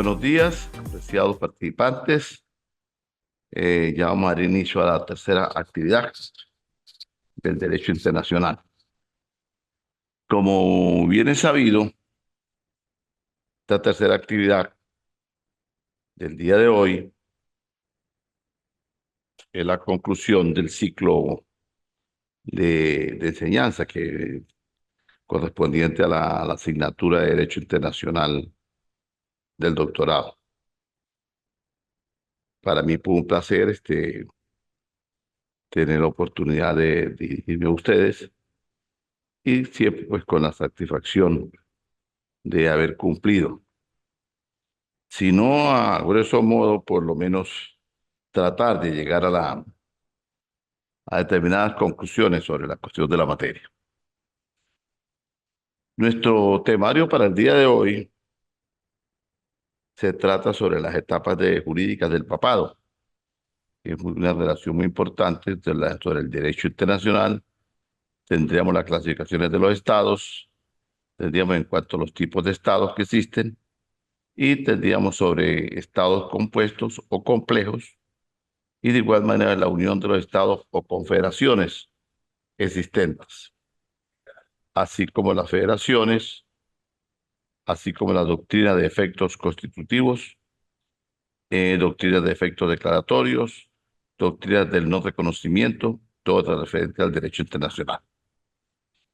buenos días, apreciados participantes. Ya vamos a dar inicio a la tercera actividad del Derecho Internacional. Como bien es sabido, esta tercera actividad del día de hoy es la conclusión del ciclo de enseñanza correspondiente a la asignatura de Derecho Internacional del doctorado. Para mí fue un placer tener la oportunidad de dirigirme a ustedes y siempre pues con la satisfacción de haber cumplido. Si no a grueso modo, por lo menos tratar de llegar a determinadas conclusiones sobre la cuestión de la materia. Nuestro temario para el día de hoy se trata sobre las etapas jurídicas del papado, que es una relación muy importante sobre el derecho internacional. Tendríamos las clasificaciones de los estados, tendríamos en cuanto a los tipos de estados que existen, y tendríamos sobre estados compuestos o complejos, y de igual manera la unión de los estados o confederaciones existentes, así como las federaciones, así como la doctrina de efectos constitutivos, doctrinas de efectos declaratorios, doctrinas del no reconocimiento, todo referente al derecho internacional.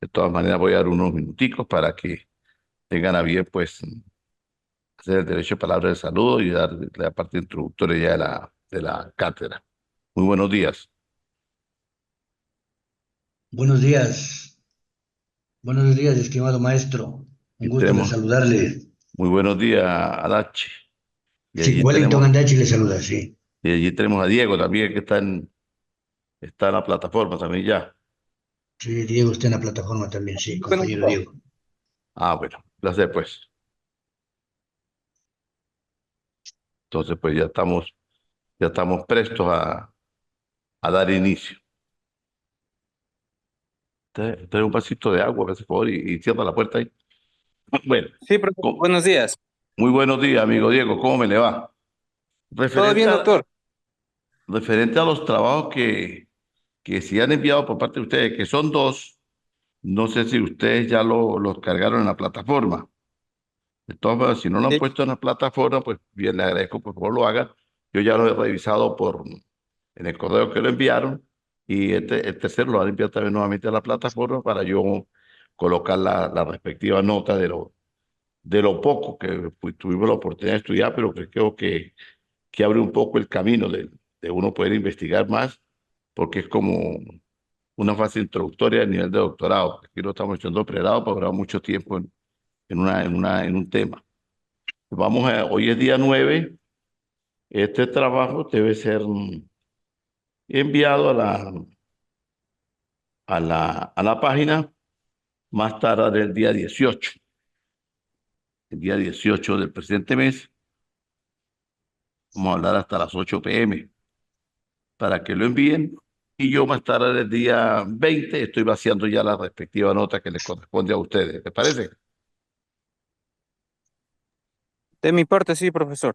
De todas maneras, voy a dar unos minuticos para que tengan a bien, pues, hacer el derecho de palabra de saludo y dar la parte introductoria ya de la cátedra. Muy buenos días. Buenos días, estimado maestro. Un Y gusto de tenemos saludarle. muy buenos días, Adachi. Y Sí, allí Wellington tenemos, Andachi le saluda, sí. y allí tenemos a Diego también, que está en la plataforma también ya. Sí, Diego está en la plataforma también, sí, compañero Diego. Ah, bueno, placer pues. Entonces, pues ya estamos prestos a dar inicio. Trae un vasito de agua, por favor, y cierra la puerta ahí. Bueno, Sí, profe, co- buenos días. muy buenos días, amigo Diego. ¿Cómo me le va? ¿Todo Referente bien, a, doctor? referente a los trabajos que se han enviado por parte de ustedes, que son dos, no sé si ustedes ya los cargaron en la plataforma. De todas maneras, si no lo han Sí, puesto en la plataforma, pues bien, le agradezco, por favor lo hagan. Yo ya lo he revisado en el correo que lo enviaron, y el tercero lo van a enviar también nuevamente a la plataforma para yo colocar la respectiva nota de lo poco que pues, tuvimos la oportunidad de estudiar, pero que creo que abre un poco el camino de uno poder investigar más, porque es como una fase introductoria al nivel de doctorado. Aquí lo estamos echando pregrado para durar mucho tiempo en un tema. Hoy es día 9. Este trabajo debe ser enviado a la página más tarde del día 18. El día 18 del presente mes. Vamos a hablar hasta las 8 p.m. para que lo envíen. Y yo más tarde del día 20 estoy vaciando ya la respectiva nota que les corresponde a ustedes. ¿Les parece? de mi parte, sí, profesor.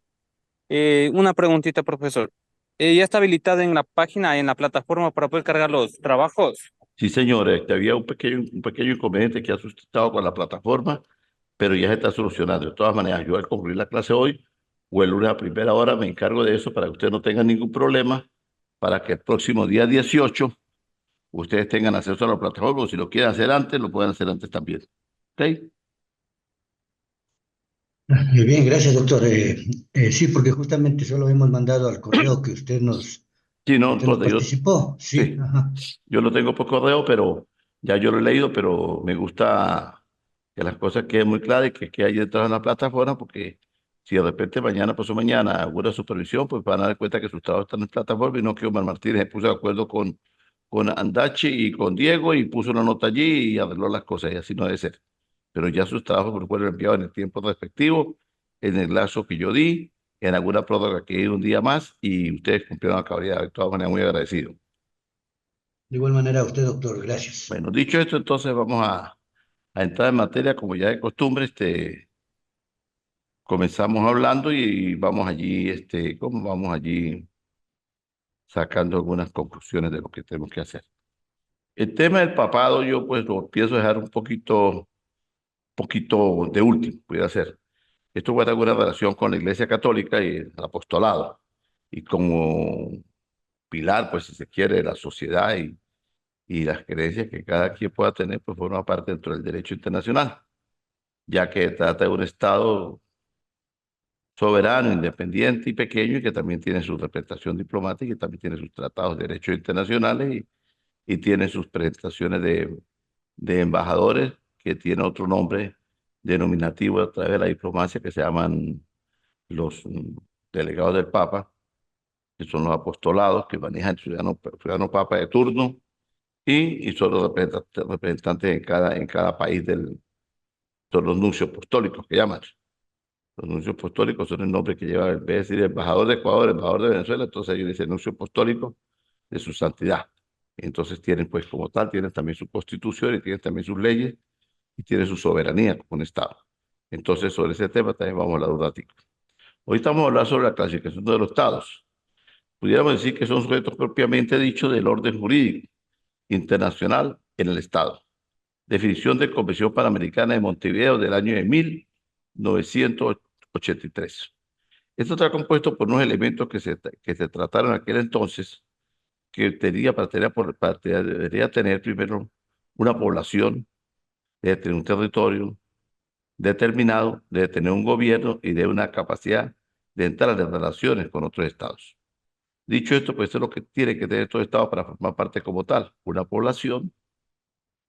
Una preguntita, profesor. ¿Ya está habilitada en la página, en la plataforma para poder cargar los trabajos? Sí, señores, que había un pequeño inconveniente que ha suscitado con la plataforma, pero ya se está solucionando. De todas maneras, yo al concluir la clase hoy o el lunes a primera hora me encargo de eso para que ustedes no tengan ningún problema, para que el próximo día 18 ustedes tengan acceso a la plataforma, o si lo quieren hacer antes, lo pueden hacer antes también. ¿Ok? Muy bien, gracias, doctor. Sí, porque justamente solo hemos mandado al correo Sí, que no, usted nos entonces participó. Sí, sí, ajá. yo lo tengo por correo, pero ya yo lo he leído, pero me gusta que las cosas queden muy claras y que hay detrás de la plataforma, porque si de repente mañana, pasó mañana, hubo una supervisión, pues van a dar cuenta que sus trabajos están en plataforma, y no que Omar Martínez se puso de acuerdo con Andachi y con Diego y puso una nota allí y arregló las cosas, y así no debe ser. Pero ya sus trabajos fueron enviados en el tiempo respectivo, en el lazo que yo di, en alguna prórroga que di un día más, y ustedes cumplieron a cabalidad. De todas maneras, muy agradecido. De igual manera a usted, doctor, gracias. Bueno, dicho esto, entonces vamos a entrar en materia, como ya de costumbre. comenzamos hablando y vamos allí, ¿cómo vamos allí sacando algunas conclusiones de lo que tenemos que hacer? El tema del papado yo pues lo pienso dejar un poquito de último, pudiera ser. Esto guarda alguna relación con la Iglesia Católica y el apostolado, y como pilar, pues si se quiere, de la sociedad y las creencias que cada quien pueda tener, pues forma parte dentro del derecho internacional, ya que trata de un Estado soberano, independiente y pequeño, y que también tiene su representación diplomática y también tiene sus tratados de derechos internacionales y tiene sus presentaciones de embajadores que tiene otro nombre denominativo a través de la diplomacia que se llaman los delegados del Papa, que son los apostolados que manejan el ciudadano Papa de turno y son los representantes en cada país son los nuncios apostólicos que llaman. Los nuncios apostólicos son el nombre que lleva, en vez de decir embajador de Ecuador, embajador de Venezuela, entonces ellos dicen nuncio apostólico de su santidad. Entonces tienen pues como tal, tienen también su constitución y tienen también sus leyes y tienen su soberanía como un Estado. Entonces sobre ese tema también vamos a hablar un ratito. Hoy estamos a hablar sobre la clasificación de los Estados. Pudiéramos decir que son sujetos propiamente dichos del orden jurídico internacional en el Estado. Definición de Convención Panamericana de Montevideo del año de 1983. Esto está compuesto por unos elementos que se trataron en aquel entonces, que debería tener primero una población, debe tener un territorio determinado, debe tener un gobierno y debe una capacidad de entrar en relaciones con otros estados. Dicho esto, pues eso es lo que tiene que tener todo estado para formar parte como tal, una población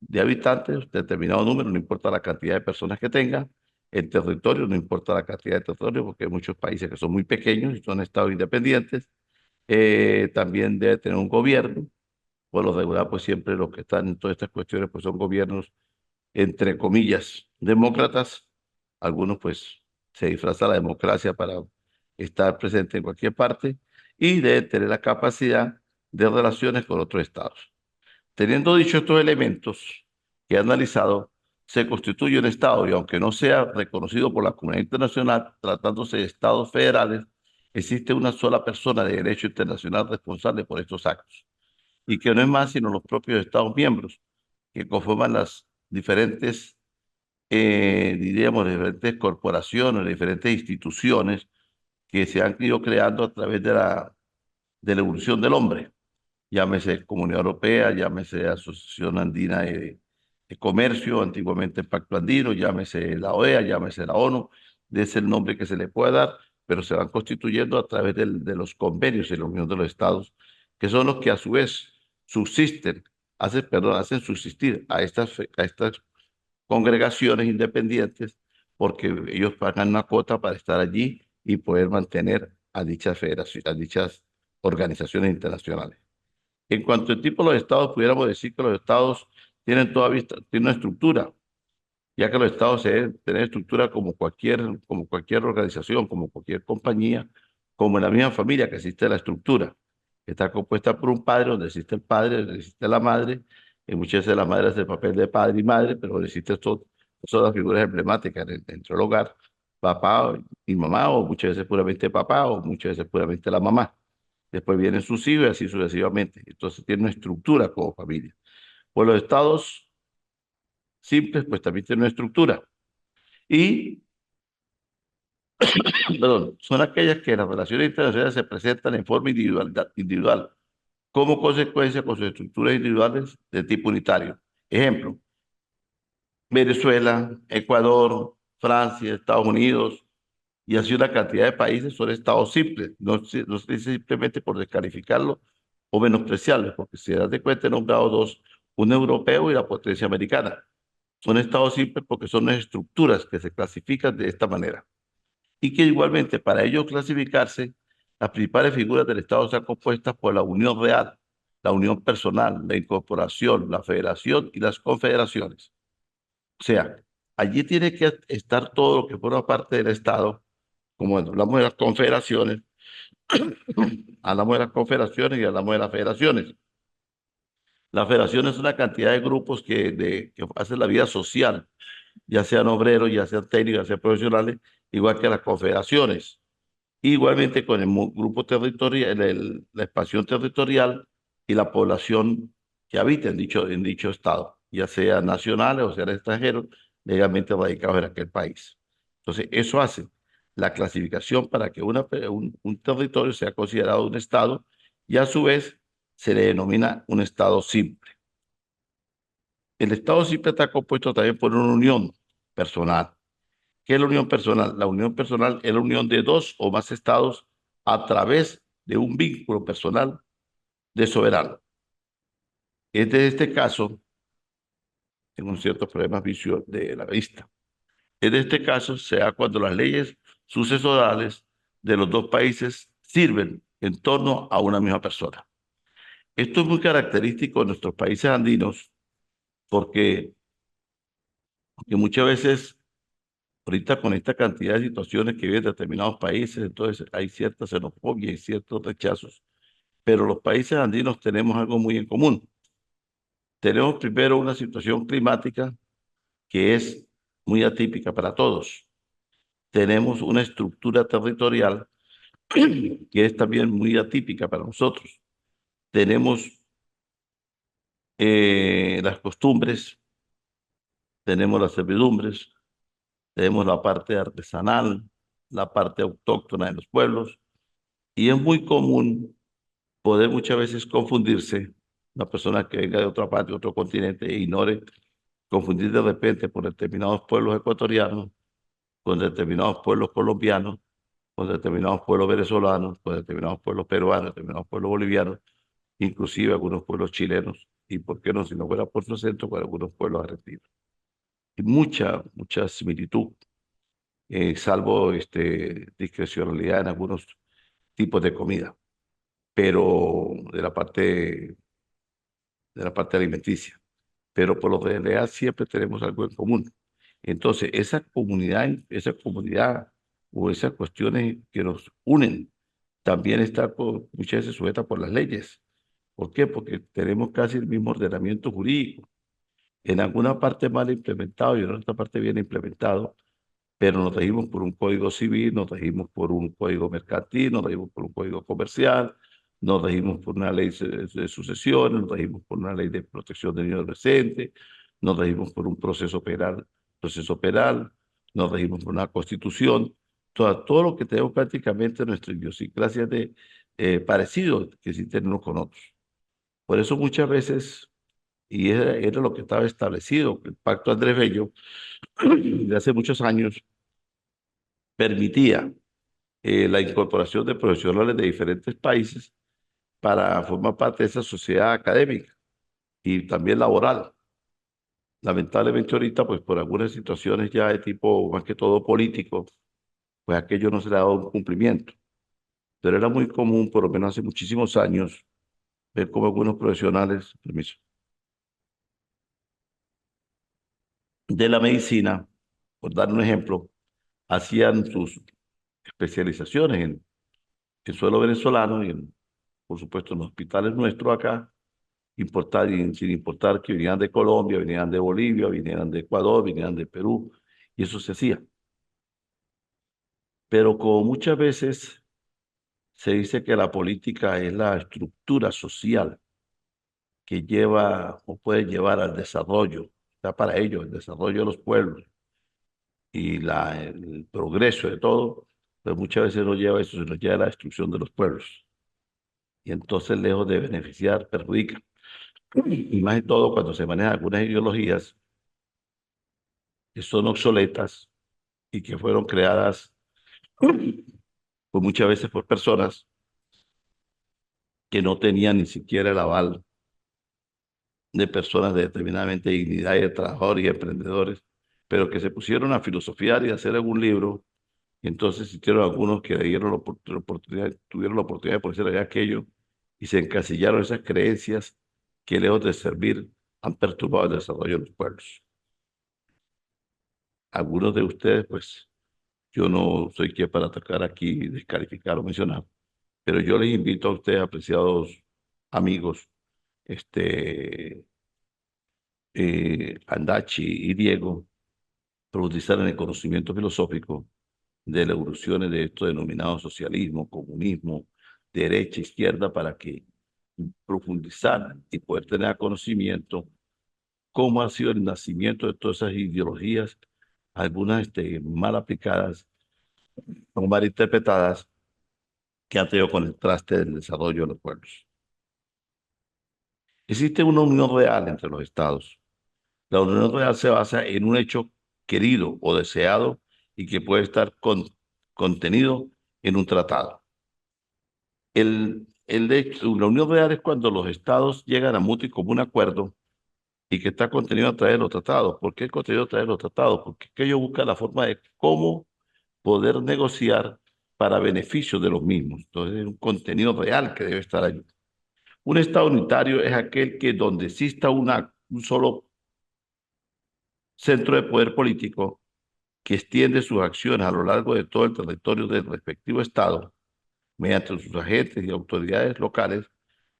de habitantes, determinado número, no importa la cantidad de personas que tenga, el territorio, no importa la cantidad de territorio, porque hay muchos países que son muy pequeños y son estados independientes. También debe tener un gobierno. Por lo regular, pues siempre los que están en todas estas cuestiones, pues son gobiernos, entre comillas, demócratas. Algunos, pues, se disfraza la democracia para estar presente en cualquier parte y debe tener la capacidad de relaciones con otros estados. Teniendo dicho estos elementos que he analizado, se constituye un Estado y aunque no sea reconocido por la comunidad internacional, tratándose de Estados federales, existe una sola persona de derecho internacional responsable por estos actos y que no es más sino los propios Estados miembros que conforman las diferentes, diríamos, diferentes corporaciones, diferentes instituciones que se han ido creando a través de la evolución del hombre, llámese Comunidad Europea, llámese Asociación Andina de Comercio, antiguamente Pacto Andino, llámese la OEA, llámese la ONU, de ese el nombre que se le pueda dar, pero se van constituyendo a través de los convenios de la Unión de los Estados, que son los que a su vez subsisten, hacen subsistir a estas congregaciones independientes, porque ellos pagan una cuota para estar allí y poder mantener a dichas federaciones, a dichas organizaciones internacionales. En cuanto al tipo de los estados, pudiéramos decir que los estados tienen una estructura, ya que los estados se deben tener estructura como cualquier organización, como cualquier compañía, como en la misma familia que existe la estructura. Está compuesta por un padre, donde existe el padre, donde existe la madre, y muchas veces la madre hace el papel de padre y madre, pero existen son las figuras emblemáticas dentro del hogar, papá y mamá, o muchas veces puramente papá, o muchas veces puramente la mamá. Después vienen sus hijos y así sucesivamente. Entonces tiene una estructura como familia. Pues los estados simples, pues también tienen una estructura. Y, perdón, son aquellas que las relaciones internacionales se presentan en forma individual, como consecuencia con sus estructuras individuales de tipo unitario. Ejemplo, Venezuela, Ecuador, Francia, Estados Unidos, y así una cantidad de países son estados simples. No se dice simplemente por descalificarlo o menospreciarlos, porque si das de cuenta he nombrado dos, un europeo y la potencia americana. Son estados simples porque son las estructuras que se clasifican de esta manera. Y que igualmente para ellos clasificarse, las principales figuras del Estado están compuestas por la unión real, la unión personal, la incorporación, la federación y las confederaciones. O sea, allí tiene que estar todo lo que forma parte del Estado, como hablamos de las confederaciones, hablamos de las confederaciones y hablamos de las federaciones. La federación es una cantidad de grupos que hacen la vida social, ya sean obreros, ya sean técnicos, ya sean profesionales, igual que las confederaciones. Igualmente con el grupo territorial, la expansión territorial y la población que habita en dicho estado, ya sean nacionales o sean extranjeros, legalmente radicados en aquel país. Entonces, eso hace la clasificación para que un territorio sea considerado un estado y a su vez se le denomina un estado simple. El estado simple está compuesto también por una unión personal. ¿Qué es la unión personal? La unión personal es la unión de dos o más estados a través de un vínculo personal de soberano. En este caso, tengo un cierto problema de la vista. En este caso, se da cuando las leyes sucesorales de los dos países sirven en torno a una misma persona. Esto es muy característico de nuestros países andinos porque muchas veces, ahorita con esta cantidad de situaciones que viven determinados países, entonces hay cierta xenofobia y ciertos rechazos. Pero los países andinos tenemos algo muy en común. Tenemos primero una situación climática que es muy atípica para todos. Tenemos una estructura territorial que es también muy atípica para nosotros. Tenemos las costumbres, tenemos las servidumbres, tenemos la parte artesanal, la parte autóctona de los pueblos, y es muy común poder muchas veces confundirse, una persona que venga de otra parte, de otro continente, e ignore, confundir de repente por determinados pueblos ecuatorianos, con determinados pueblos colombianos, con determinados pueblos venezolanos, con determinados pueblos peruanos, determinados pueblos bolivianos, inclusive algunos pueblos chilenos, y por qué no, si no fuera por su acento, con algunos pueblos argentinos. Y mucha similitud, salvo discrecionalidad en algunos tipos de comida, pero de la parte alimenticia. Pero por lo general siempre tenemos algo en común. Entonces, esa comunidad o esas cuestiones que nos unen, también está muchas veces sujeta por las leyes. ¿Por qué? Porque tenemos casi el mismo ordenamiento jurídico. En alguna parte mal implementado y en otra parte bien implementado, pero nos regimos por un código civil, nos regimos por un código mercantil, nos regimos por un código comercial, nos regimos por una ley de sucesiones, nos regimos por una ley de protección del niño adolescente, nos regimos por un proceso penal, nos regimos por una constitución, todo lo que tenemos prácticamente en nuestra idiosincrasia de parecido que existen unos con otros. Por eso muchas veces, y era lo que estaba establecido, el Pacto Andrés Bello, de hace muchos años, permitía la incorporación de profesionales de diferentes países para formar parte de esa sociedad académica y también laboral. Lamentablemente ahorita, pues por algunas situaciones ya de tipo más que todo político, pues aquello no se le ha dado un cumplimiento. Pero era muy común, por lo menos hace muchísimos años, ver cómo algunos profesionales, permiso, de la medicina, por dar un ejemplo, hacían sus especializaciones en suelo venezolano y por supuesto en los hospitales nuestros acá, sin importar que vinieran de Colombia, vinieran de Bolivia, vinieran de Ecuador, vinieran de Perú, y eso se hacía. Pero como muchas veces se dice que la política es la estructura social que lleva o puede llevar al desarrollo, está para ello, el desarrollo de los pueblos y el progreso de todo, pues muchas veces no lleva eso, sino lleva a la destrucción de los pueblos. Y entonces, lejos de beneficiar, perjudica. Y más de todo cuando se manejan algunas ideologías que son obsoletas y que fueron creadas pues muchas veces por personas que no tenían ni siquiera el aval de personas de determinadamente dignidad y de trabajadores y emprendedores, pero que se pusieron a filosofiar y a hacer algún libro, y entonces existieron algunos que dieron la oportunidad, tuvieron la oportunidad de ponerse a leer aquello y se encasillaron esas creencias que lejos de servir han perturbado el desarrollo de los pueblos. Algunos de ustedes, pues, yo no soy quien para atacar aquí, descalificar o mencionar, pero yo les invito a ustedes, apreciados amigos, Andachi y Diego, profundizar en el conocimiento filosófico de las evoluciones de esto denominado socialismo, comunismo, derecha, izquierda, para que profundizar y poder tener conocimiento cómo ha sido el nacimiento de todas esas ideologías, algunas mal aplicadas o mal interpretadas, que han tenido con el traste del desarrollo de los pueblos. Existe una unión real entre los estados. La unión real se basa en un hecho querido o deseado y que puede estar contenido en un tratado. La unión real es cuando los estados llegan a mutuo y común acuerdo y que está contenido a través de los tratados. ¿Por qué contenido a través de los tratados? Porque ellos buscan la forma de cómo poder negociar para beneficio de los mismos. Entonces, es un contenido real que debe estar allí. Un estado unitario es aquel que donde exista un solo centro de poder político que extiende sus acciones a lo largo de todo el territorio del respectivo estado, mediante sus agentes y autoridades locales,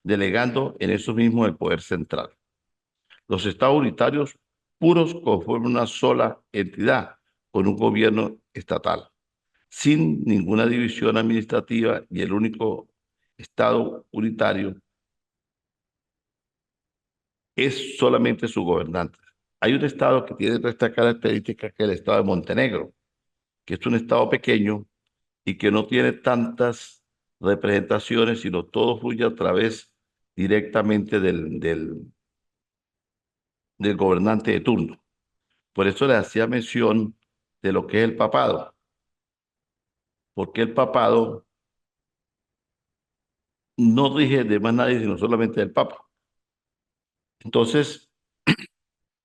delegando en eso mismo el poder central. Los estados unitarios puros conforman una sola entidad con un gobierno estatal, sin ninguna división administrativa, y el único estado unitario es solamente su gobernante. Hay un estado que tiene esta característica, que es el estado de Montenegro, que es un estado pequeño y que no tiene tantas representaciones, sino todo fluye a través directamente del gobernante de turno. Por eso le hacía mención de lo que es el papado, porque el papado no rige de más nadie, sino solamente del papa. Entonces,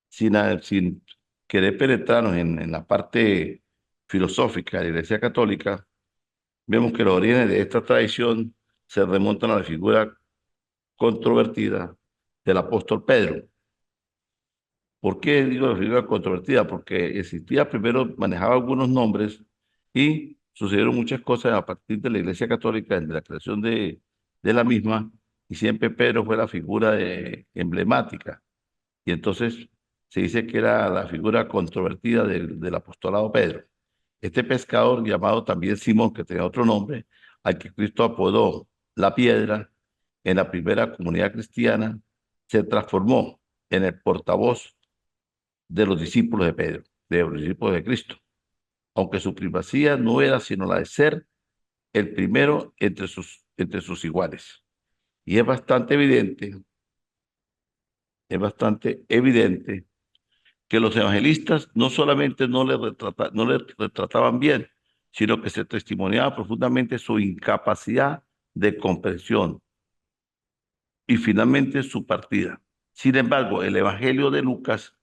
sin querer penetrarnos en la parte filosófica de la Iglesia Católica, vemos que los orígenes de esta tradición se remontan a la figura controvertida del apóstol Pedro. ¿Por qué digo la figura controvertida? Porque existía primero, manejaba algunos nombres y sucedieron muchas cosas a partir de la Iglesia Católica, de la creación de la misma, y siempre Pedro fue la figura emblemática. Y entonces se dice que era la figura controvertida del apostolado Pedro. Este pescador, llamado también Simón, que tenía otro nombre, al que Cristo apodó la piedra, en la primera comunidad cristiana, se transformó en el portavoz de los discípulos de Pedro, de los discípulos de Cristo, aunque su primacía no era sino la de ser el primero entre sus iguales. Y es bastante evidente que los evangelistas no solamente no le retrataban bien, sino que se testimoniaba profundamente su incapacidad de comprensión y finalmente su partida. Sin embargo, el Evangelio de Lucas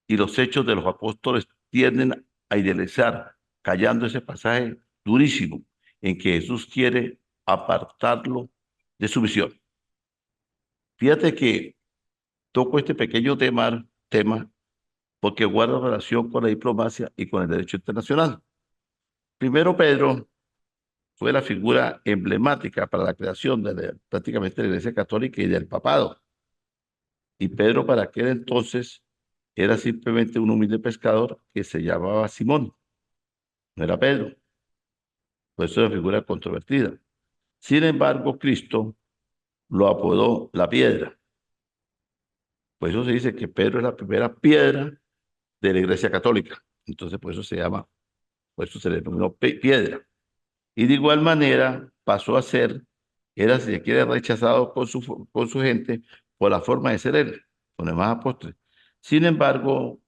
y los hechos de los apóstoles tienden a idealizar, callando ese pasaje durísimo en que Jesús quiere apartarlo de su misión. Fíjate que toco este pequeño tema porque guarda relación con la diplomacia y con el derecho internacional. Primero, Pedro fue la figura emblemática para la creación prácticamente de la Iglesia Católica y del papado. Y Pedro, para aquel entonces, era simplemente un humilde pescador que se llamaba Simón, no era Pedro. Por eso es una figura controvertida. Sin embargo, Cristo lo apodó la piedra. Por eso se dice que Pedro es la primera piedra de la Iglesia Católica. Entonces, por eso se le denominó piedra. Y de igual manera pasó a ser, era, si se quiere, rechazado con su gente por la forma de ser él, con los demás apóstoles. Sin embargo,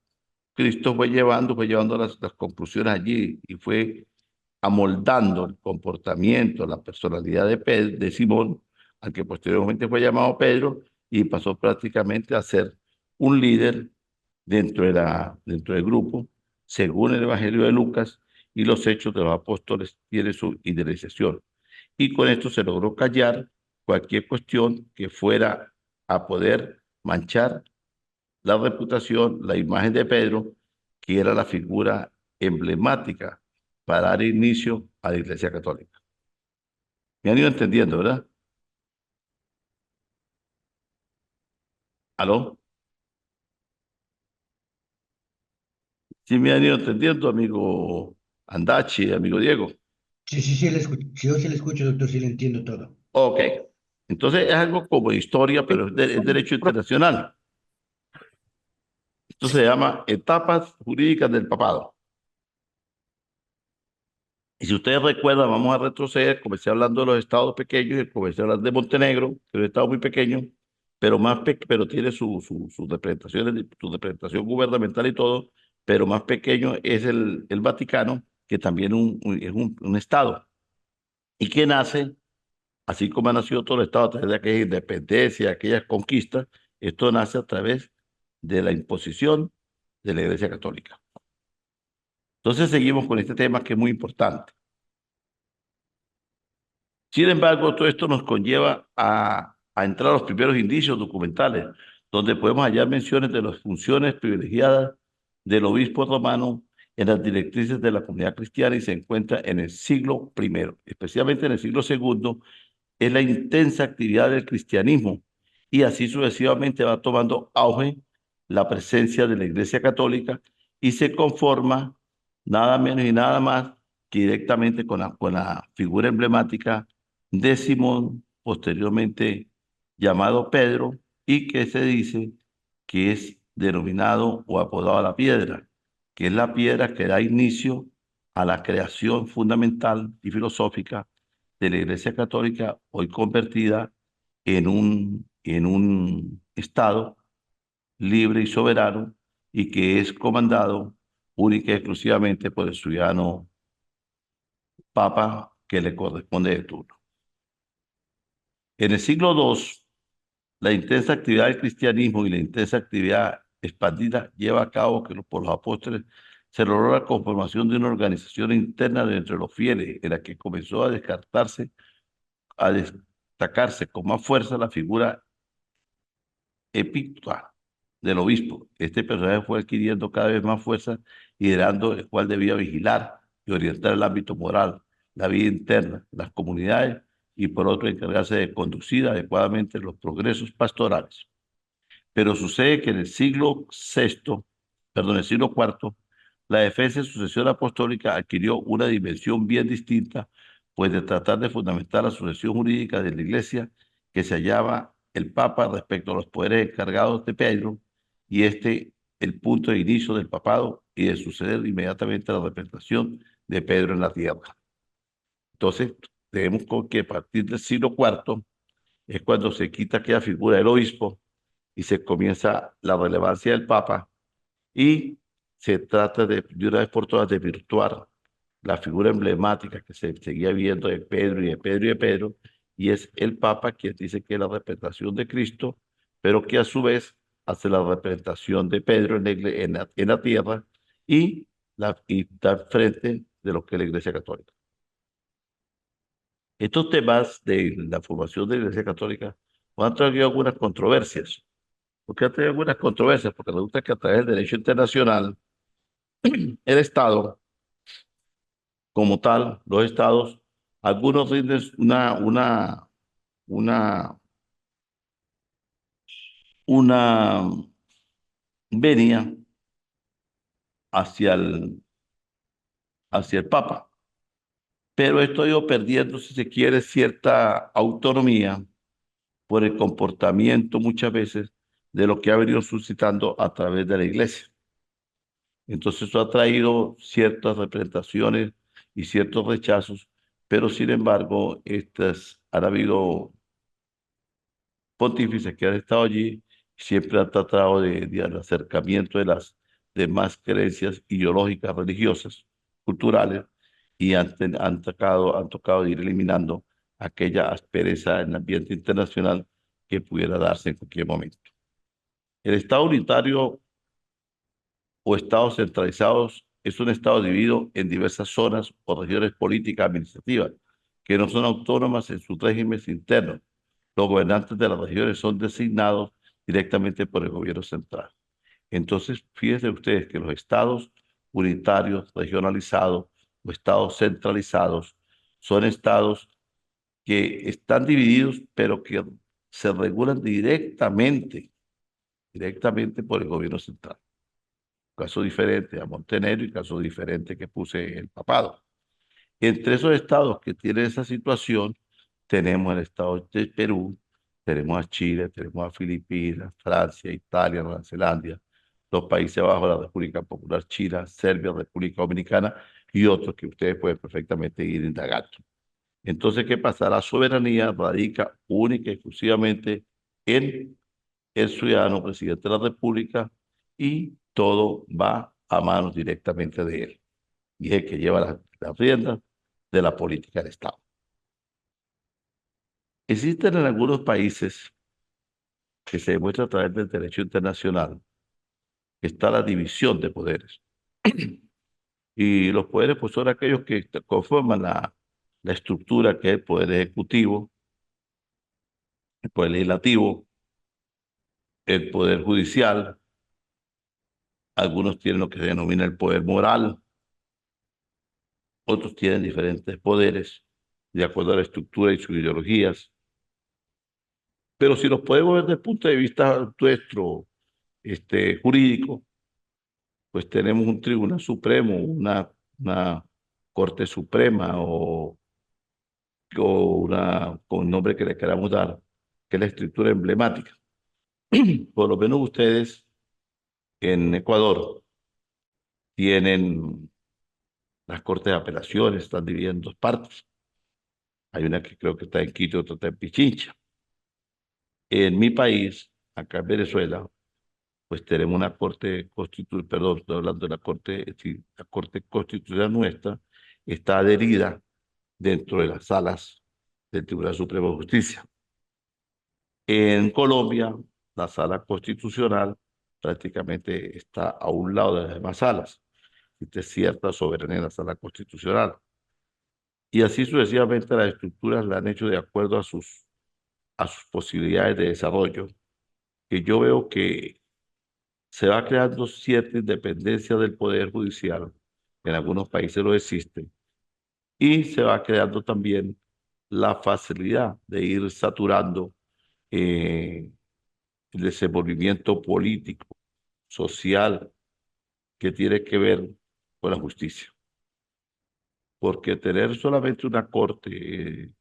Cristo fue llevando las conclusiones allí y fue amoldando el comportamiento, la personalidad de Simón, al que posteriormente fue llamado Pedro, y pasó prácticamente a ser un líder dentro del grupo, según el Evangelio de Lucas, y los hechos de los apóstoles tienen su idealización. Y con esto se logró callar cualquier cuestión que fuera a poder manchar la reputación, la imagen de Pedro, que era la figura emblemática para dar inicio a la Iglesia Católica. ¿Me han ido entendiendo, verdad? ¿Aló? Sí me han ido entendiendo, amigo Andachi, amigo Diego. Sí, yo sí le escucho, doctor, sí le entiendo todo. Ok. Entonces es algo como historia, pero es derecho internacional. Esto se llama etapas jurídicas del papado. Y si ustedes recuerdan, vamos a retroceder, comencé hablando de los estados pequeños y comencé a hablar de Montenegro, que es un estado muy pequeño, pero, pero tiene sus representaciones, su representación gubernamental y todo, pero más pequeño es el Vaticano, que también es un estado, y que nace, así como ha nacido todo el estado a través de aquella independencia, aquellas conquistas, esto nace a través de la imposición de la Iglesia Católica. Entonces seguimos con este tema que es muy importante. Sin embargo, todo esto nos conlleva a entrar a los primeros indicios documentales, donde podemos hallar menciones de las funciones privilegiadas del obispo romano en las directrices de la comunidad cristiana y se encuentra en el siglo I, especialmente en el siglo II, es la intensa actividad del cristianismo y así sucesivamente va tomando auge la presencia de la Iglesia Católica y se conforma nada menos y nada más que directamente con la figura emblemática de Simón, posteriormente llamado Pedro, y que se dice que es denominado o apodado la piedra, que es la piedra que da inicio a la creación fundamental y filosófica de la Iglesia Católica, hoy convertida en un Estado libre y soberano y que es comandado única y exclusivamente por el ciudadano Papa que le corresponde de turno. En el siglo II, la intensa actividad del cristianismo y la intensa actividad expandida lleva a cabo que por los apóstoles se logró la conformación de una organización interna de entre los fieles, en la que comenzó a destacarse con más fuerza la figura epístola del obispo. Este personaje fue adquiriendo cada vez más fuerza, liderando el cual debía vigilar y orientar el ámbito moral, la vida interna, las comunidades y por otro encargarse de conducir adecuadamente los progresos pastorales. Pero sucede que en el siglo VI, perdón, el siglo IV, la defensa y sucesión apostólica adquirió una dimensión bien distinta, pues de tratar de fundamentar la sucesión jurídica de la Iglesia que se hallaba el Papa respecto a los poderes encargados de Pedro, y el punto de inicio del papado y de suceder inmediatamente la representación de Pedro en la tierra. Entonces, tenemos que a partir del siglo IV es cuando se quita aquella figura del obispo y se comienza la relevancia del Papa y se trata de una vez por todas de virtuar la figura emblemática que se seguía viendo de Pedro y de Pedro y de Pedro, y es el Papa quien dice que es la representación de Cristo, pero que a su vez hace la representación de Pedro en la tierra y está frente de lo que es la Iglesia Católica. Estos temas de la formación de la Iglesia Católica han traído algunas controversias. ¿Por qué ha traído algunas controversias? Porque resulta que a través del derecho internacional, el Estado, como tal, los Estados, algunos rinden una, una venia hacia hacia el Papa. Pero esto ha ido perdiendo, si se quiere, cierta autonomía por el comportamiento muchas veces de lo que ha venido suscitando a través de la Iglesia. Entonces eso ha traído ciertas representaciones y ciertos rechazos, pero sin embargo, han habido pontífices que han estado allí, siempre han tratado de acercamiento de las demás creencias ideológicas, religiosas, culturales, y han tocado de ir eliminando aquella aspereza en el ambiente internacional que pudiera darse en cualquier momento. El Estado unitario o estados centralizados es un estado dividido en diversas zonas o regiones políticas administrativas que no son autónomas en sus regímenes internos. Los gobernantes de las regiones son designados directamente por el gobierno central. Entonces, fíjense ustedes que los estados unitarios, regionalizados o estados centralizados son estados que están divididos, pero que se regulan directamente por el gobierno central. caso diferente a Montenegro y caso diferente que puse el papado. Entre esos estados que tienen esa situación, tenemos el estado de Perú, tenemos a Chile, tenemos a Filipinas, Francia, Italia, Nueva Zelanda, los Países Bajos, la República Popular China, Serbia, República Dominicana y otros que ustedes pueden perfectamente ir indagando. Entonces, ¿qué pasa? La soberanía radica única y exclusivamente en el ciudadano presidente de la República y todo va a manos directamente de él. Y es el que lleva las riendas de la política del Estado. Existen en algunos países que se demuestra a través del derecho internacional que está la división de poderes. Y los poderes pues son aquellos que conforman la estructura que es el poder ejecutivo, el poder legislativo, el poder judicial. Algunos tienen lo que se denomina el poder moral, otros tienen diferentes poderes de acuerdo a la estructura y sus ideologías. Pero si los podemos ver desde el punto de vista nuestro, jurídico, pues tenemos un tribunal supremo, una corte suprema con el nombre que le queramos dar, que es la estructura emblemática. Por lo menos ustedes en Ecuador tienen las cortes de apelaciones, están divididas en dos partes. Hay una que creo que está en Quito y otra está en Pichincha. En mi país, acá en Venezuela, pues tenemos una corte constitucional, perdón, estoy hablando de la corte, sí, la corte constitucional nuestra está adherida dentro de las salas del Tribunal Supremo de Justicia. En Colombia, la sala constitucional prácticamente está a un lado de las demás salas. Existe cierta soberanía en la sala constitucional. Y así sucesivamente las estructuras la han hecho de acuerdo a sus posibilidades de desarrollo, que yo veo que se va creando cierta independencia del Poder Judicial, en algunos países lo existe, y se va creando también la facilidad de ir saturando el desenvolvimiento político, social, que tiene que ver con la justicia. Porque tener solamente una corte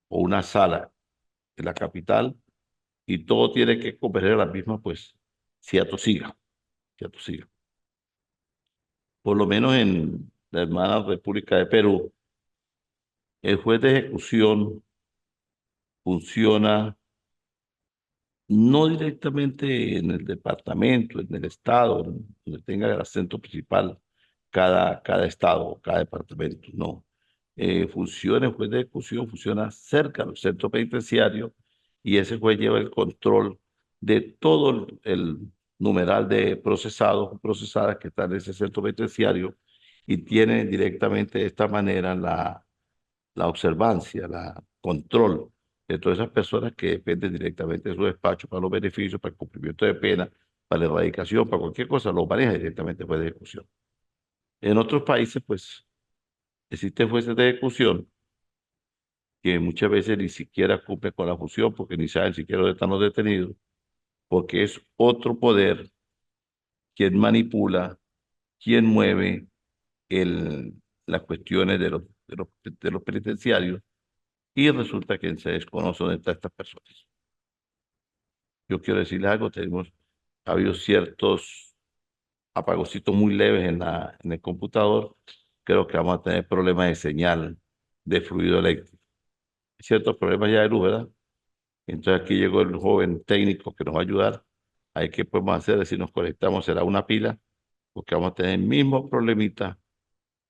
o una sala en la capital y todo tiene que converger a la misma, pues, si atosiga, si atosiga. Por lo menos en la hermana República de Perú, el juez de ejecución funciona no directamente en el departamento, en el estado, donde tenga el acento principal cada estado, cada departamento, no. El juez de ejecución funciona cerca del centro penitenciario y ese juez lleva el control de todo el numeral de procesados o procesadas que están en ese centro penitenciario y tiene directamente de esta manera la observancia, la control de todas esas personas que dependen directamente de su despacho para los beneficios, para el cumplimiento de pena, para la erradicación, para cualquier cosa, lo maneja directamente el juez de ejecución. En otros países, pues, existen jueces de ejecución que muchas veces ni siquiera cumplen con la función porque ni saben siquiera dónde están los detenidos, porque es otro poder quien manipula, quien mueve las cuestiones de los penitenciarios y resulta que se desconoce dónde están estas personas. Yo quiero decirles algo, ha habido ciertos apagocitos muy leves en el computador, creo que vamos a tener problemas de señal, de fluido eléctrico. Ciertos problemas ya de luz, ¿verdad? Entonces aquí llegó el joven técnico que nos va a ayudar. Ahí qué podemos hacer, si nos conectamos será una pila, porque vamos a tener el mismo problemita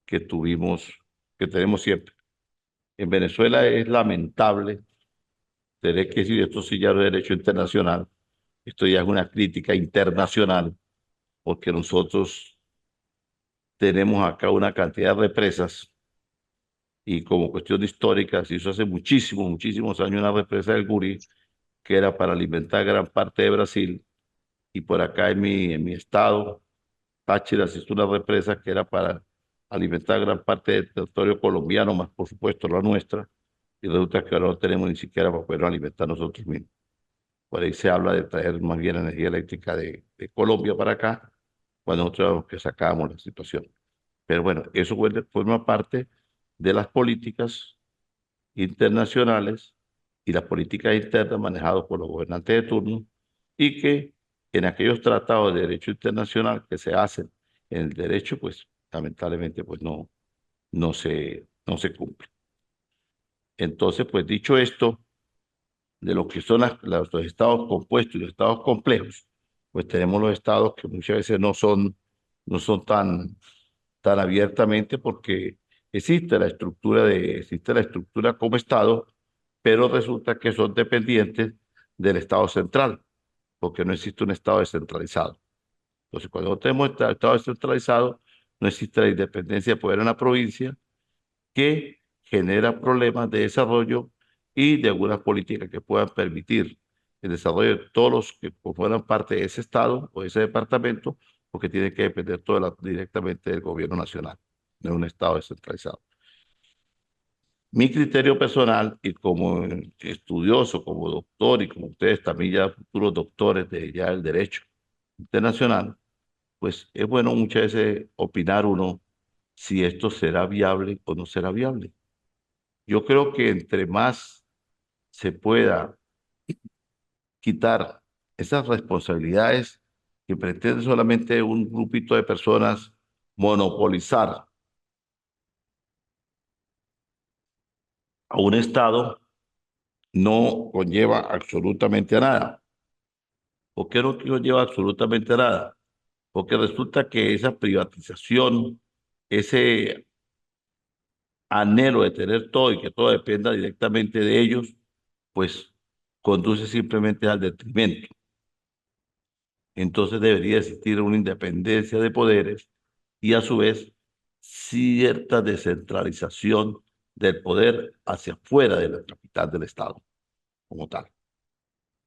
que que tenemos siempre. En Venezuela es lamentable tener que decir esto sí ya no es derecho internacional, esto ya es una crítica internacional, porque nosotros tenemos acá una cantidad de represas y como cuestión histórica se hizo hace muchísimos años una represa del Guri que era para alimentar gran parte de Brasil y por acá en mi estado, Táchira se hizo una represa que era para alimentar gran parte del territorio colombiano, más por supuesto la nuestra, y resulta que ahora no tenemos ni siquiera para poder alimentar nosotros mismos. Por ahí se habla de traer más bien energía eléctrica de Colombia para acá, cuando nosotros que sacábamos la situación. Pero bueno, eso forma parte de las políticas internacionales y las políticas internas manejadas por los gobernantes de turno y que en aquellos tratados de derecho internacional que se hacen en el derecho, pues lamentablemente pues no se cumple. Entonces, pues dicho esto, de lo que son los estados compuestos y los estados complejos, pues tenemos los estados que muchas veces no son tan abiertamente porque existe la estructura como estado, pero resulta que son dependientes del estado central, porque no existe un estado descentralizado. Entonces, cuando no tenemos estado descentralizado, no existe la independencia de poder en la provincia, que genera problemas de desarrollo y de algunas políticas que puedan permitir el desarrollo de todos los que forman parte de ese estado o de ese departamento, porque tiene que depender directamente del gobierno nacional, de un estado descentralizado. Mi criterio personal y como estudioso, como doctor y como ustedes también ya futuros doctores de ya el derecho internacional, pues es bueno muchas veces opinar uno si esto será viable o no será viable. Yo creo que entre más se pueda quitar esas responsabilidades que pretende solamente un grupito de personas monopolizar a un Estado, no conlleva absolutamente a nada. ¿Por qué no conlleva absolutamente a nada? Porque resulta que esa privatización, ese anhelo de tener todo y que todo dependa directamente de ellos, pues conduce simplemente al detrimento. Entonces debería existir una independencia de poderes y a su vez cierta descentralización del poder hacia afuera de la capital del Estado como tal.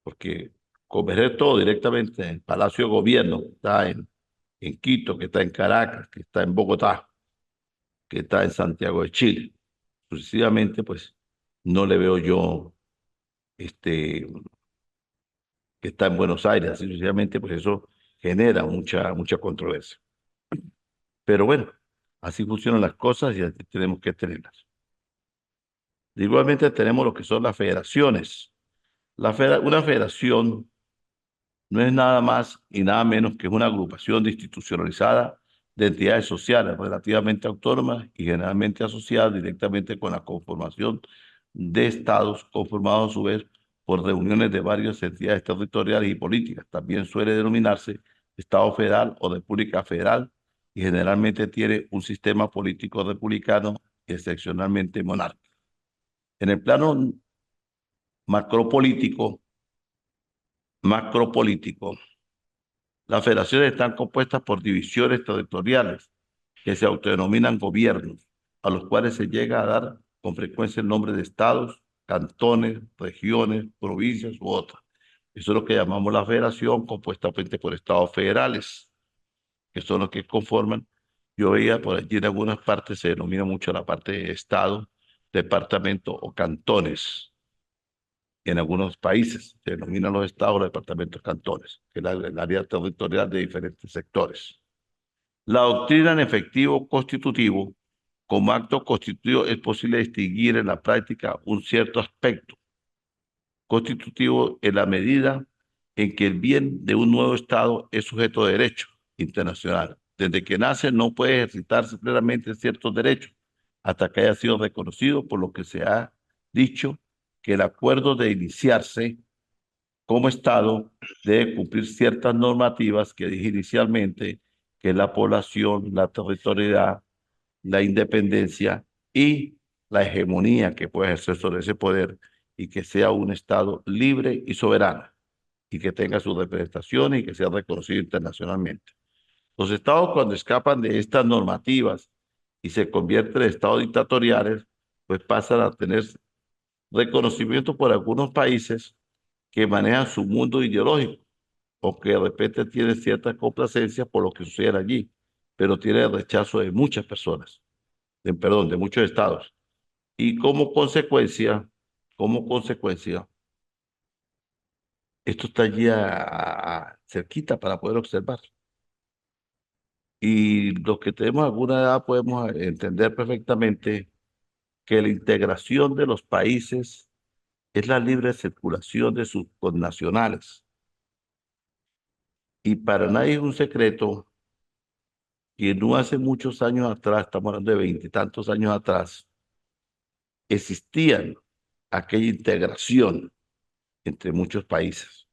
Porque converger todo directamente en el Palacio de Gobierno, que está en Quito, que está en Caracas, que está en Bogotá, que está en Santiago de Chile, sucesivamente, pues no le veo yo que está en Buenos Aires, así sucesivamente, pues eso genera mucha controversia. Pero bueno, así funcionan las cosas y así tenemos que tenerlas. Igualmente tenemos lo que son las federaciones. Una federación no es nada más y nada menos que una agrupación institucionalizada de entidades sociales relativamente autónomas y generalmente asociadas directamente con la conformación de estados conformados a su vez por reuniones de varias entidades territoriales y políticas. También suele denominarse Estado federal o República Federal y generalmente tiene un sistema político republicano excepcionalmente monárquico. En el plano macropolítico, macropolítico, las federaciones están compuestas por divisiones territoriales que se autodenominan gobiernos, a los cuales se llega a dar con frecuencia el nombre de estados, cantones, regiones, provincias u otras. Eso es lo que llamamos la federación, compuesta por estados federales, que son los que conforman. Yo veía por allí en algunas partes se denomina mucho la parte de estado, departamento o cantones. En algunos países se denominan los estados, los departamentos, cantones, que es el área territorial de diferentes sectores. La doctrina en efectivo constitutivo, como acto constitutivo, es posible distinguir en la práctica un cierto aspecto constitutivo en la medida en que el bien de un nuevo Estado es sujeto de derecho internacional. Desde que nace no puede ejercitarse plenamente ciertos derechos hasta que haya sido reconocido, por lo que se ha dicho que el acuerdo de iniciarse como Estado debe cumplir ciertas normativas que dije inicialmente, que es la población, la territorialidad, la independencia y la hegemonía que puede ejercer sobre ese poder y que sea un Estado libre y soberano y que tenga sus representaciones y que sea reconocido internacionalmente. Los Estados cuando escapan de estas normativas y se convierten en Estados dictatoriales, pues pasan a tener reconocimiento por algunos países que manejan su mundo ideológico o que de repente tienen cierta complacencia por lo que sucede allí, pero tiene el rechazo de muchas personas, de muchos estados. Y como consecuencia, esto está allí cerquita para poder observar. Y los que tenemos alguna edad podemos entender perfectamente que la integración de los países es la libre circulación de sus connacionales. Y para nadie es un secreto que no hace muchos años atrás, estamos hablando de veintitantos años atrás, existían aquella integración entre muchos países.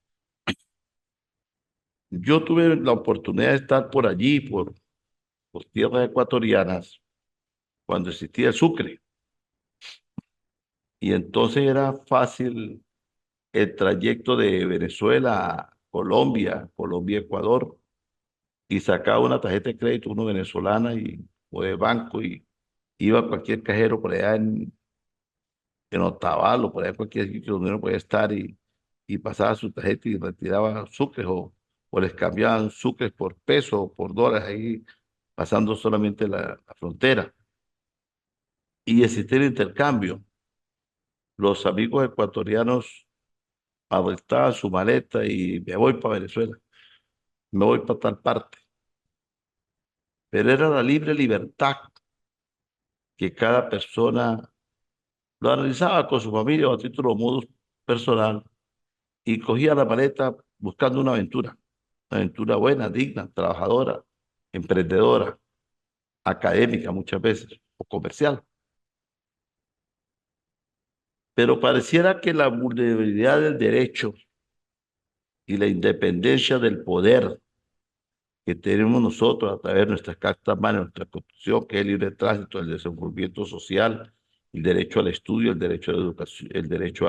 Yo tuve la oportunidad de estar por allí, por tierras ecuatorianas, cuando existía el Sucre. Y entonces era fácil el trayecto de Venezuela a Colombia, Colombia-Ecuador, y sacaba una tarjeta de crédito, uno venezolana o de banco, y iba a cualquier cajero por allá en Otavalo, por allá en cualquier sitio donde uno podía estar, y pasaba su tarjeta y retiraba sucres, o les cambiaban sucres por peso o por dólares ahí, pasando solamente la frontera. Y existía el intercambio. Los amigos ecuatorianos adoptaban su maleta y me voy para Venezuela, me voy para tal parte. Pero era la libre libertad que cada persona lo analizaba con su familia o a título modo personal y cogía la maleta buscando una aventura buena, digna, trabajadora, emprendedora, académica muchas veces o comercial. Pero pareciera que la vulnerabilidad del derecho y la independencia del poder que tenemos nosotros a través de nuestras cartas magnas, nuestra Constitución, que es el libre tránsito, el desenvolvimiento social, el derecho al estudio, el derecho a la educación, el derecho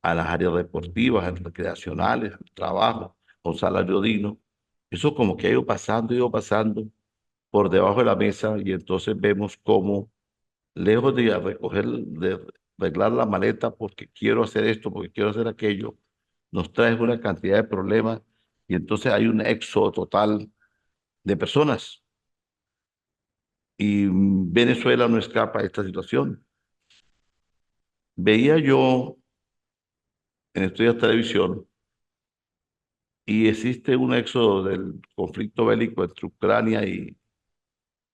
a las áreas deportivas, a las recreacionales, al trabajo, a un salario digno. Eso como que ha ido pasando por debajo de la mesa, y entonces vemos cómo, lejos de de arreglar la maleta porque quiero hacer esto, porque quiero hacer aquello, nos trae una cantidad de problemas, y entonces hay un éxodo total de personas. Y Venezuela no escapa de esta situación. Veía yo en estudios de televisión, y existe un éxodo del conflicto bélico entre Ucrania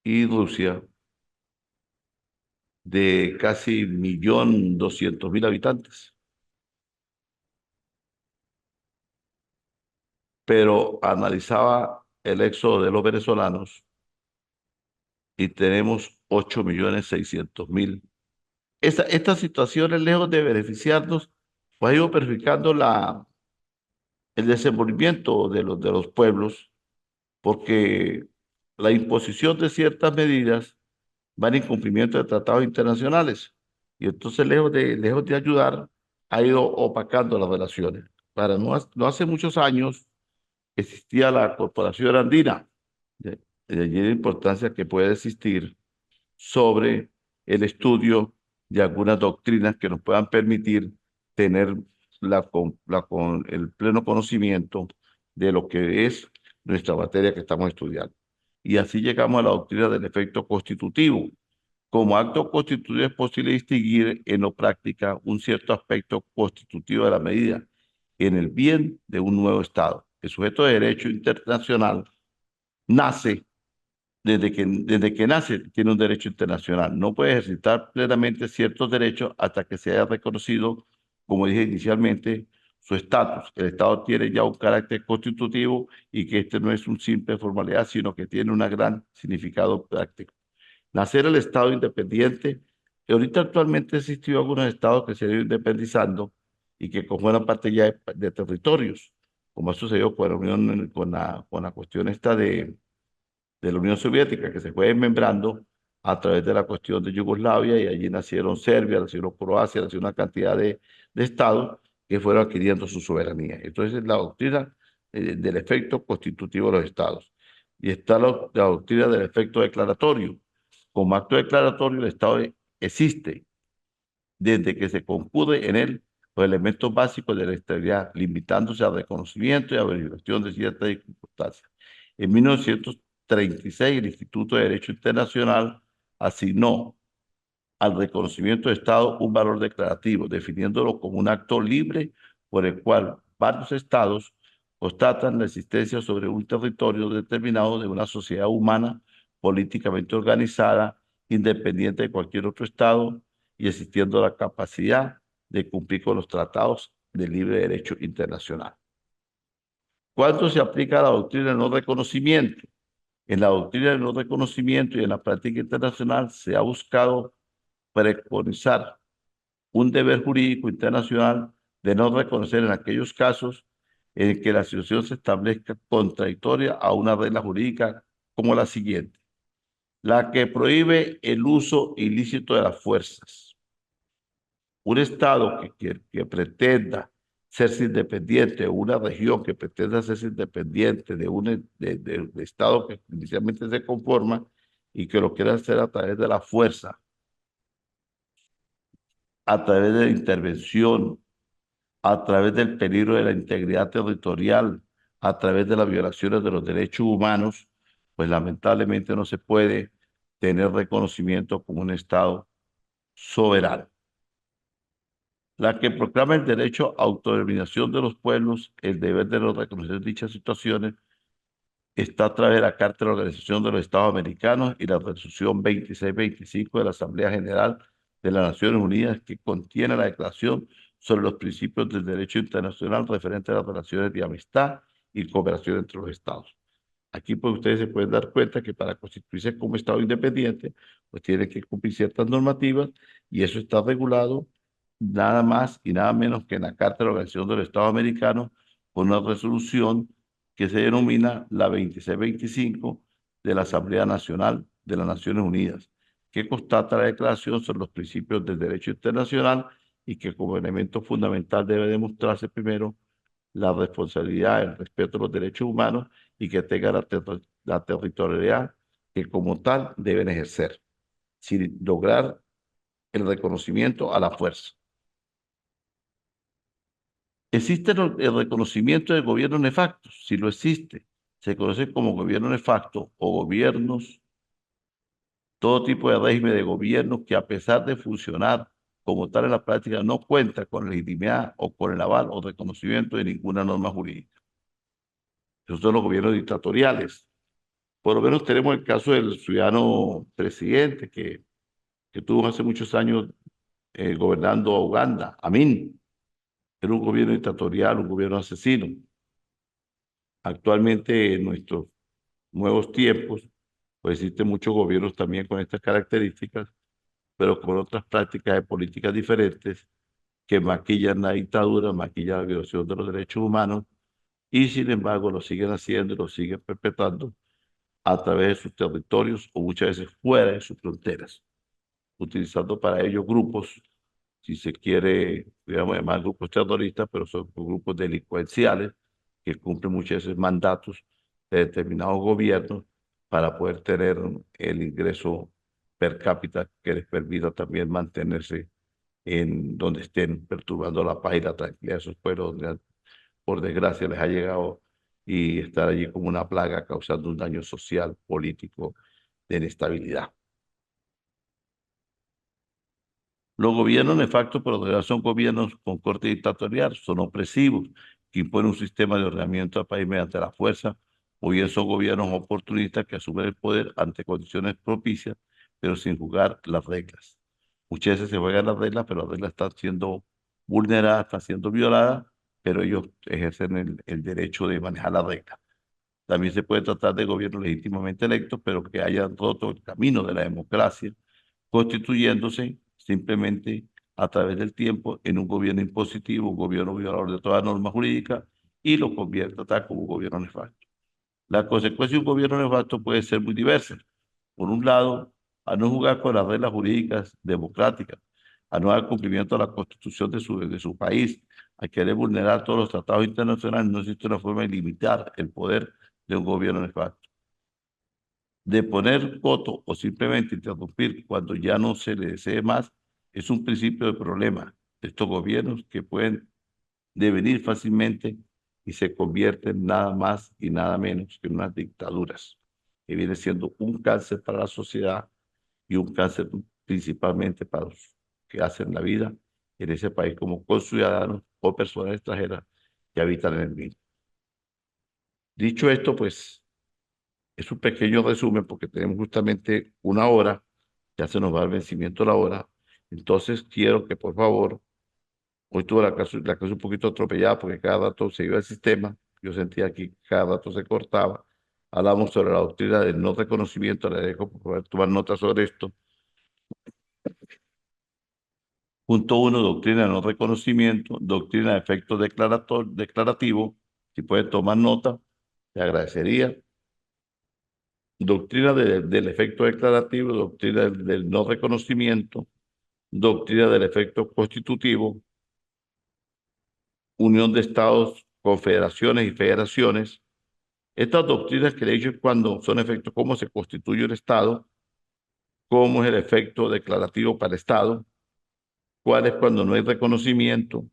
y Rusia de casi 1.200.000 habitantes. Pero analizaba el éxodo de los venezolanos y tenemos 8.600.000. Estas situaciones, lejos de beneficiarnos, pues ha ido perjudicando el desenvolvimiento de los pueblos, porque la imposición de ciertas medidas va en incumplimiento de tratados internacionales. Y entonces, lejos de ayudar, ha ido opacando las relaciones. No hace muchos años existía la Corporación Andina, de allí la importancia que puede existir sobre el estudio de algunas doctrinas que nos puedan permitir tener el pleno conocimiento de lo que es nuestra materia que estamos estudiando. Y así llegamos a la doctrina del efecto constitutivo. Como acto constitutivo es posible distinguir en la práctica un cierto aspecto constitutivo de la medida en el bien de un nuevo Estado. El sujeto de derecho internacional nace desde que nace, tiene un derecho internacional. No puede ejercitar plenamente ciertos derechos hasta que se haya reconocido, como dije inicialmente, su estatus. El Estado tiene ya un carácter constitutivo, y que este no es un simple formalidad, sino que tiene un gran significado práctico. Nacer el Estado independiente, que ahorita actualmente existió algunos estados que se han ido independizando y que como una parte ya de territorios, como ha sucedido con la Unión, con la cuestión esta de la Unión Soviética, que se fue desmembrando a través de la cuestión de Yugoslavia, y allí nacieron Serbia, nacieron Croacia, nacieron una cantidad de estados que fueron adquiriendo su soberanía. Entonces, la doctrina del efecto constitutivo de los estados. Y está la doctrina del efecto declaratorio. Como acto declaratorio, el Estado existe desde que se concurre en él los elementos básicos de la estabilidad, limitándose al reconocimiento y averiguación de ciertas circunstancias. En 1936, el Instituto de Derecho Internacional asignó al reconocimiento de Estado un valor declarativo, definiéndolo como un acto libre por el cual varios estados constatan la existencia sobre un territorio determinado de una sociedad humana políticamente organizada, independiente de cualquier otro Estado y existiendo la capacidad de cumplir con los tratados de libre derecho internacional. ¿Cuándo se aplica la doctrina del no reconocimiento? En la doctrina del no reconocimiento y en la práctica internacional se ha buscado preconizar un deber jurídico internacional de no reconocer en aquellos casos en que la situación se establezca contradictoria a una regla jurídica como la siguiente: la que prohíbe el uso ilícito de las fuerzas. Un Estado que pretenda serse independiente, o una región que pretenda serse independiente de Estado que inicialmente se conforma y que lo quiera hacer a través de la fuerza, a través de la intervención, a través del peligro de la integridad territorial, a través de las violaciones de los derechos humanos, pues lamentablemente no se puede tener reconocimiento como un Estado soberano. La que proclama el derecho a autodeterminación de los pueblos, el deber de no reconocer dichas situaciones, está a través de la Carta de la Organización de los Estados Americanos y la Resolución 2625 de la Asamblea General de las Naciones Unidas, que contiene la Declaración sobre los principios del derecho internacional referente a las relaciones de amistad y cooperación entre los Estados. Aquí pues ustedes se pueden dar cuenta que para constituirse como Estado independiente, pues tiene que cumplir ciertas normativas y eso está regulado nada más y nada menos que en la Carta de la Organización de los Estados Americanos, con una resolución que se denomina la 2625 de la Asamblea Nacional de las Naciones Unidas, que constata la declaración sobre los principios del derecho internacional y que como elemento fundamental debe demostrarse primero la responsabilidad, el respeto a los derechos humanos y que tenga la territorialidad que como tal deben ejercer, sin lograr el reconocimiento a la fuerza. ¿Existe el reconocimiento de gobiernos nefastos? Si lo existe, se conoce como gobierno nefasto o gobiernos, todo tipo de régimen de gobierno que a pesar de funcionar como tal en la práctica no cuenta con legitimidad o con el aval o reconocimiento de ninguna norma jurídica. Esos son los gobiernos dictatoriales. Por lo menos tenemos el caso del ciudadano presidente que tuvo hace muchos años gobernando a Uganda, Amin. Era un gobierno dictatorial, un gobierno asesino. Actualmente, en nuestros nuevos tiempos, pues existen muchos gobiernos también con estas características, pero con otras prácticas de políticas diferentes que maquillan la dictadura, maquillan la violación de los derechos humanos y sin embargo lo siguen haciendo y lo siguen perpetrando a través de sus territorios o muchas veces fuera de sus fronteras, utilizando para ello grupos, si se quiere, digamos, llamar grupos terroristas, pero son grupos delincuenciales que cumplen muchas veces mandatos de determinados gobiernos para poder tener el ingreso per cápita que les permita también mantenerse en donde estén, perturbando la paz y la tranquilidad de esos pueblos donde por desgracia les ha llegado y estar allí como una plaga causando un daño social, político, de inestabilidad. Los gobiernos nefastos por lo general son gobiernos con corte dictatorial, son opresivos, que imponen un sistema de ordenamiento al país mediante la fuerza, o bien son gobiernos oportunistas que asumen el poder ante condiciones propicias, pero sin jugar las reglas. Muchas veces se juegan las reglas, pero las reglas están siendo vulneradas, están siendo violadas, pero ellos ejercen el derecho de manejar la regla. También se puede tratar de gobiernos legítimamente electos, pero que hayan roto el camino de la democracia, constituyéndose simplemente a través del tiempo en un gobierno impositivo, un gobierno violador de todas las normas jurídicas y lo convierte tal como un gobierno nefasto. La consecuencia de un gobierno nefasto puede ser muy diversa. Por un lado, a no jugar con las reglas jurídicas democráticas, a no dar cumplimiento a la constitución de su país, a querer vulnerar todos los tratados internacionales, no existe una forma de limitar el poder de un gobierno nefasto. De poner coto o simplemente interrumpir cuando ya no se le desee más, es un principio de problema de estos gobiernos que pueden devenir fácilmente y se convierten nada más y nada menos que en unas dictaduras, que viene siendo un cáncer para la sociedad y un cáncer principalmente para los que hacen la vida en ese país como conciudadanos o personas extranjeras que habitan en el mismo. Dicho esto, pues es un pequeño resumen porque tenemos justamente una hora, ya se nos va el vencimiento de la hora. Entonces quiero que por favor, hoy tuve la clase un poquito atropellada porque cada rato se iba el sistema, yo sentía que cada rato se cortaba. Hablamos sobre la doctrina del no reconocimiento, le dejo por favor tomar nota sobre esto. Punto 1, doctrina de no reconocimiento, doctrina de efecto declarativo. Si pueden tomar nota, te agradecería. Doctrina del efecto declarativo, doctrina del no reconocimiento, doctrina del efecto constitutivo, unión de estados, confederaciones y federaciones. Estas doctrinas que le he dicho es cuando son efectos, cómo se constituye el Estado, cómo es el efecto declarativo para el Estado, cuál es cuando no hay reconocimiento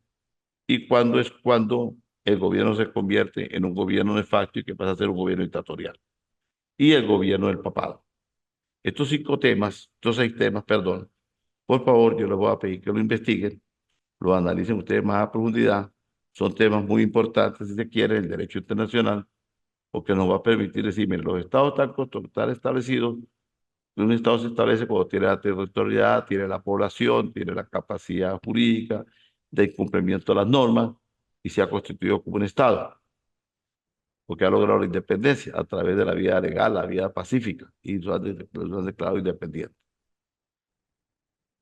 y cuándo es cuando el gobierno se convierte en un gobierno de facto y que pasa a ser un gobierno dictatorial. Y el gobierno del papado. Estos 6 temas, perdón, por favor, yo les voy a pedir que lo investiguen, lo analicen ustedes más a profundidad. Son temas muy importantes, si se quiere, el derecho internacional, porque nos va a permitir decir, miren, los estados están establecidos, un estado se establece cuando tiene la territorialidad, tiene la población, tiene la capacidad jurídica de cumplimiento de las normas y se ha constituido como un estado, porque ha logrado la independencia a través de la vía legal, la vía pacífica, y lo han declarado independiente.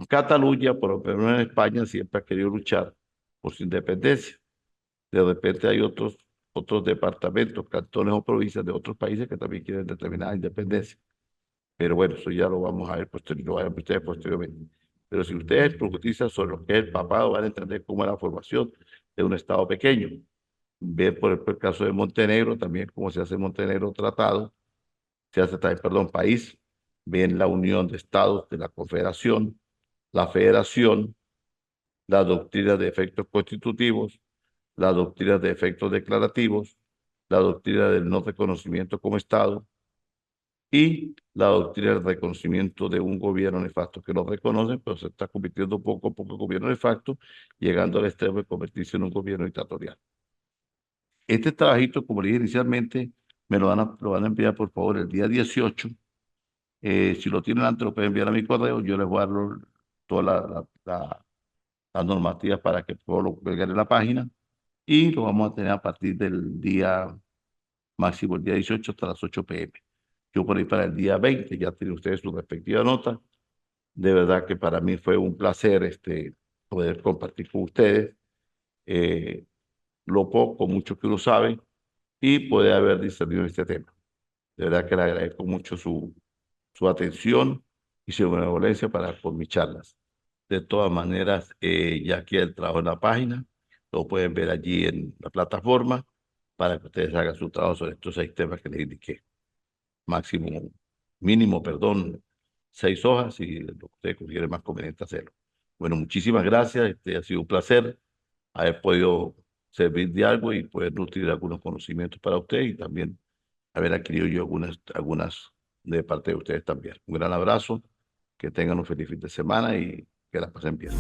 Cataluña, por lo menos en España, siempre ha querido luchar por su independencia. De repente hay otros departamentos, cantones o provincias de otros países que también quieren determinada independencia. Pero bueno, eso ya lo vamos a ver posteriormente. Pero si ustedes profundizan sobre lo que es el papado, van a entender cómo es la formación de un Estado pequeño. Ver, por ejemplo, el caso de Montenegro, también cómo se hace Montenegro tratado, se hace también, perdón, país. Ven la unión de estados de la confederación, la federación, la doctrina de efectos constitutivos, la doctrina de efectos declarativos, la doctrina del no reconocimiento como Estado y la doctrina del reconocimiento de un gobierno nefasto que lo reconocen, pero se está convirtiendo poco a poco en gobierno nefasto, llegando al extremo de convertirse en un gobierno dictatorial. Este trabajito, como le dije inicialmente, me lo van a enviar por favor el día 18. Si lo tienen antes, lo pueden enviar a mi correo. Yo les voy a dar todas las normativas para que puedan lo cuelgar en la página. Y lo vamos a tener a partir del día máximo, el día 18 hasta las 8 p.m. Yo por ahí para el día 20 ya tienen ustedes su respectiva nota. De verdad que para mí fue un placer poder compartir con ustedes lo poco, mucho que uno sabe y poder haber discernido este tema. De verdad que le agradezco mucho su atención y su benevolencia por mis charlas. De todas maneras, ya que el trabajo en la página, lo pueden ver allí en la plataforma para que ustedes hagan su trabajo sobre estos 6 temas que les indiqué. Mínimo, perdón, 6 hojas y lo que ustedes consideren más conveniente hacerlo. Bueno, muchísimas gracias. Ha sido un placer haber podido servir de algo y poder nutrir algunos conocimientos para ustedes y también haber adquirido yo algunas de parte de ustedes también. Un gran abrazo, que tengan un feliz fin de semana y que la pasen bien.